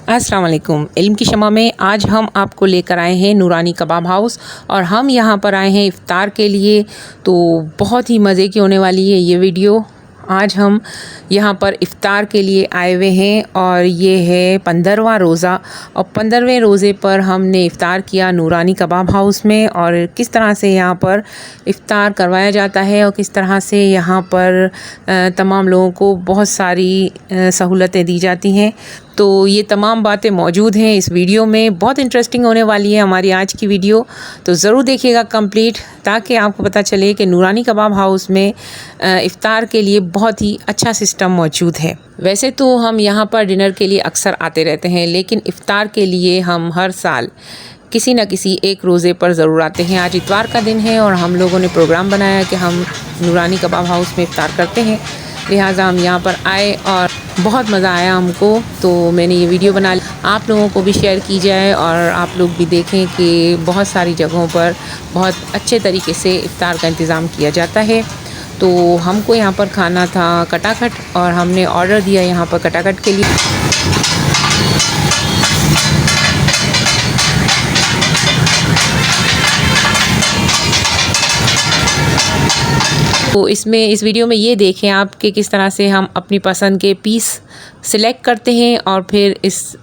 अस्सलाम वालेकुम। इल्म की शमा में आज हम आपको लेकर आए हैं नूरानी कबाब हाउस और हम यहाँ पर आए हैं इफ़्तार के लिए। तो बहुत ही मज़े की होने वाली है ये वीडियो। आज हम यहाँ पर इफ़्तार के लिए आए हुए हैं और ये है 15वां रोज़ा और 15वें रोज़े पर हमने इफ़्तार किया नूरानी कबाब हाउस में। और किस तरह से यहाँ पर इफ़्तार करवाया जाता है और किस तरह से यहाँ पर तमाम लोगों को बहुत सारी सहूलतें दी जाती हैं। तो ये तमाम बातें मौजूद हैं इस वीडियो में। बहुत इंटरेस्टिंग होने वाली है हमारी आज की वीडियो, तो ज़रूर देखिएगा कंप्लीट, ताकि आपको पता चले कि नूरानी कबाब हाउस में इफ़्तार के लिए बहुत ही अच्छा सिस्टम मौजूद है। वैसे तो हम यहाँ पर डिनर के लिए अक्सर आते रहते हैं, लेकिन इफ़्तार के लिए हम हर साल किसी न किसी एक रोज़े पर ज़रूर आते हैं। आज इतवार का दिन है और हम लोगों ने प्रोग्राम बनाया कि हम नूरानी कबाब हाउस में इफ़्तार करते हैं, लिहाजा हम यहाँ पर आए और बहुत मज़ा आया हमको। तो मैंने ये वीडियो बना ली, आप लोगों को भी शेयर की जाए और आप लोग भी देखें कि बहुत सारी जगहों पर बहुत अच्छे तरीके से इफ़्तार का इंतज़ाम किया जाता है। तो हमको यहाँ पर खाना था कटाकट और हमने ऑर्डर दिया यहाँ पर कटाकट के लिए। तो इसमें इस वीडियो में ये देखें आप कि किस तरह से हम अपनी पसंद के पीस सिलेक्ट करते हैं और फिर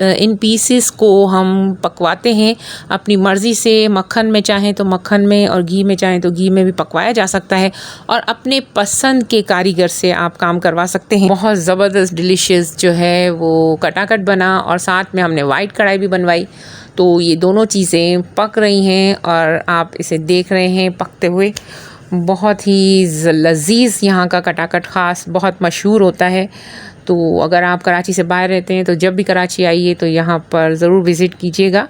इन पीसेस को हम पकवाते हैं अपनी मर्ज़ी से। मक्खन में चाहें तो मक्खन में और घी में चाहें तो घी में भी पकवाया जा सकता है और अपने पसंद के कारीगर से आप काम करवा सकते हैं। बहुत ज़बरदस्त डिलीशियस जो है वो कटाकट बना और साथ में हमने वाइट कढ़ाई भी बनवाई। तो ये दोनों चीज़ें पक रही हैं और आप इसे देख रहे हैं पकते हुए। बहुत ही लज़ीज़ यहाँ का कटाकट ख़ास बहुत मशहूर होता है। तो अगर आप कराची से बाहर रहते हैं तो जब भी कराची आइए तो यहाँ पर ज़रूर विज़िट कीजिएगा।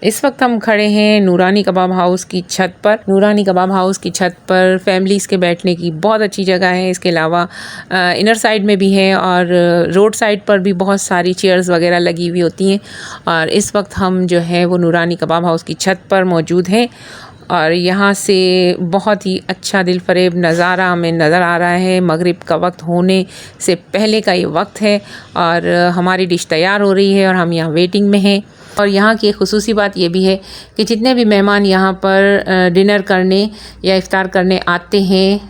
इस वक्त हम खड़े हैं नूरानी कबाब हाउस की छत पर। नूरानी कबाब हाउस की छत पर फैमिलीज़ के बैठने की बहुत अच्छी जगह है। इसके अलावा इनर साइड में भी है और रोड साइड पर भी बहुत सारी चेयर्स वगैरह लगी हुई होती हैं। और इस वक्त हम जो है वो नूरानी कबाब हाउस की छत पर मौजूद हैं और यहाँ से बहुत ही अच्छा दिल फरेब नज़ारा हमें नज़र आ रहा है। मगरिब का वक्त होने से पहले का ये वक्त है और हमारी डिश तैयार हो रही है और हम यहाँ वेटिंग में हैं। और यहाँ की एक ख़ुसूसी बात ये भी है कि जितने भी मेहमान यहाँ पर डिनर करने या इफ़्तार करने आते हैं,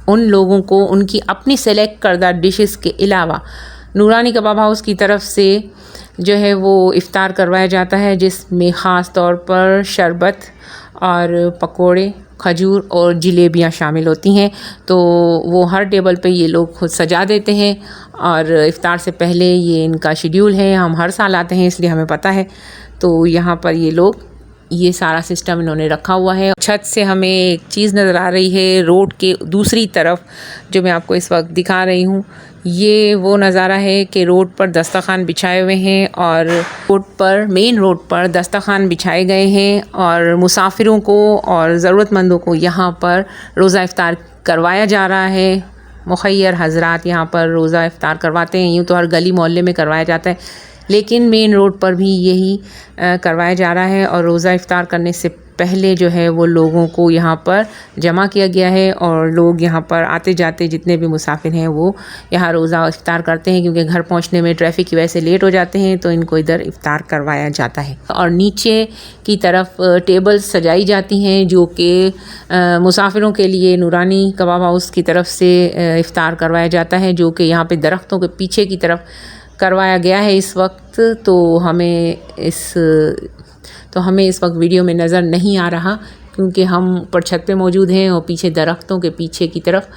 उन लोगों को उनकी अपनी सेलेक्ट करदा डिशेस के अलावा नूरानी कबाब हाउस की तरफ से जो है वो इफ़्तार करवाया जाता है, जिसमें ख़ास तौर पर शरबत और पकोड़े, खजूर और जलेबियाँ शामिल होती हैं। तो वो हर टेबल पे ये लोग खुद सजा देते हैं और इफ़्तार से पहले ये इनका शेड्यूल है। हम हर साल आते हैं इसलिए हमें पता है। तो यहाँ पर ये लोग ये सारा सिस्टम इन्होंने रखा हुआ है। छत से हमें एक चीज़ नज़र आ रही है रोड के दूसरी तरफ, जो मैं आपको इस वक्त दिखा रही हूँ। ये वो नज़ारा है कि रोड पर दस्तरखान बिछाए हुए हैं और रोड पर मेन रोड पर दस्तरखान बिछाए गए हैं और मुसाफिरों को और ज़रूरतमंदों को यहाँ पर रोज़ा इफ़्तार करवाया जा रहा है। मुखय्यर हज़रात यहाँ पर रोज़ा इफ़्तार करवाते हैं। यूँ तो हर गली मोहल्ले में करवाया जाता है, लेकिन मेन रोड पर भी यही करवाया जा रहा है। और रोज़ा इफ़्तार करने से पहले जो है वो लोगों को यहाँ पर जमा किया गया है और लोग यहाँ पर आते जाते जितने भी मुसाफिर हैं वो यहाँ रोज़ा इफ़्तार करते हैं, क्योंकि घर पहुँचने में ट्रैफिक की वजह से लेट हो जाते हैं, तो इनको इधर इफ़्तार करवाया जाता है। और नीचे की तरफ टेबल्स सजाई जाती हैं जो कि मुसाफिरों के लिए नूरानी कबाब हाउस की तरफ से इफ़्तार करवाया जाता है, जो कि यहाँ पर दरख्तों के पीछे की तरफ करवाया गया है इस वक्त। तो हमें इस वक्त वीडियो में नज़र नहीं आ रहा, क्योंकि हम ऊपर छत पे मौजूद हैं और पीछे दरख्तों के पीछे की तरफ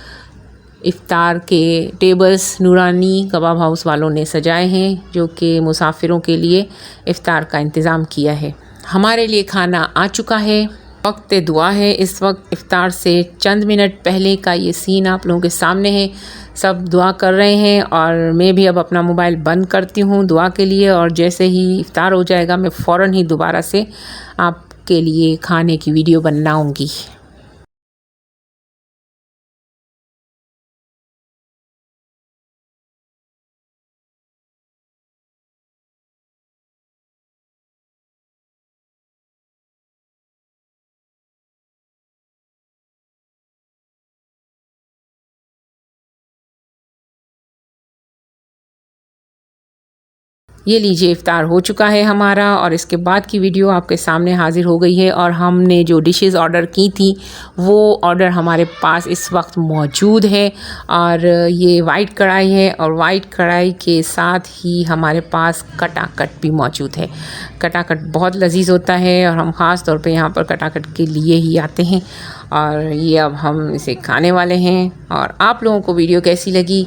इफ़्तार के टेबल्स नूरानी कबाब हाउस वालों ने सजाए हैं, जो कि मुसाफिरों के लिए इफ़्तार का इंतज़ाम किया है। हमारे लिए खाना आ चुका है। वक्त दुआ है। इस वक्त इफ्तार से चंद मिनट पहले का ये सीन आप लोगों के सामने है। सब दुआ कर रहे हैं और मैं भी अब अपना मोबाइल बंद करती हूँ दुआ के लिए, और जैसे ही इफ्तार हो जाएगा मैं फ़ौरन ही दोबारा से आपके लिए खाने की वीडियो बनाऊँगी। ये लीजिए इफ्तार हो चुका है हमारा, और इसके बाद की वीडियो आपके सामने हाज़िर हो गई है। और हमने जो डिशेस ऑर्डर की थी वो ऑर्डर हमारे पास इस वक्त मौजूद है। और ये वाइट कढ़ाई है, और वाइट कढ़ाई के साथ ही हमारे पास कटाकट भी मौजूद है। कटाकट बहुत लजीज होता है और हम ख़ास तौर पे यहाँ पर कटाकट के लिए ही आते हैं। और ये अब हम इसे खाने वाले हैं। और आप लोगों को वीडियो कैसी लगी,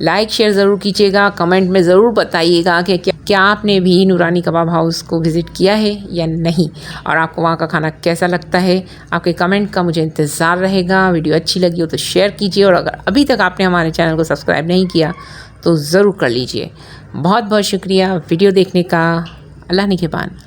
लाइक शेयर ज़रूर कीजिएगा, कमेंट में ज़रूर बताइएगा कि क्या आपने भी नूरानी कबाब हाउस को विज़िट किया है या नहीं, और आपको वहाँ का खाना कैसा लगता है। आपके कमेंट का मुझे इंतज़ार रहेगा। वीडियो अच्छी लगी हो तो शेयर कीजिए, और अगर अभी तक आपने हमारे चैनल को सब्सक्राइब नहीं किया तो ज़रूर कर लीजिए। बहुत बहुत शुक्रिया वीडियो देखने का। अल्लाह निगहबान।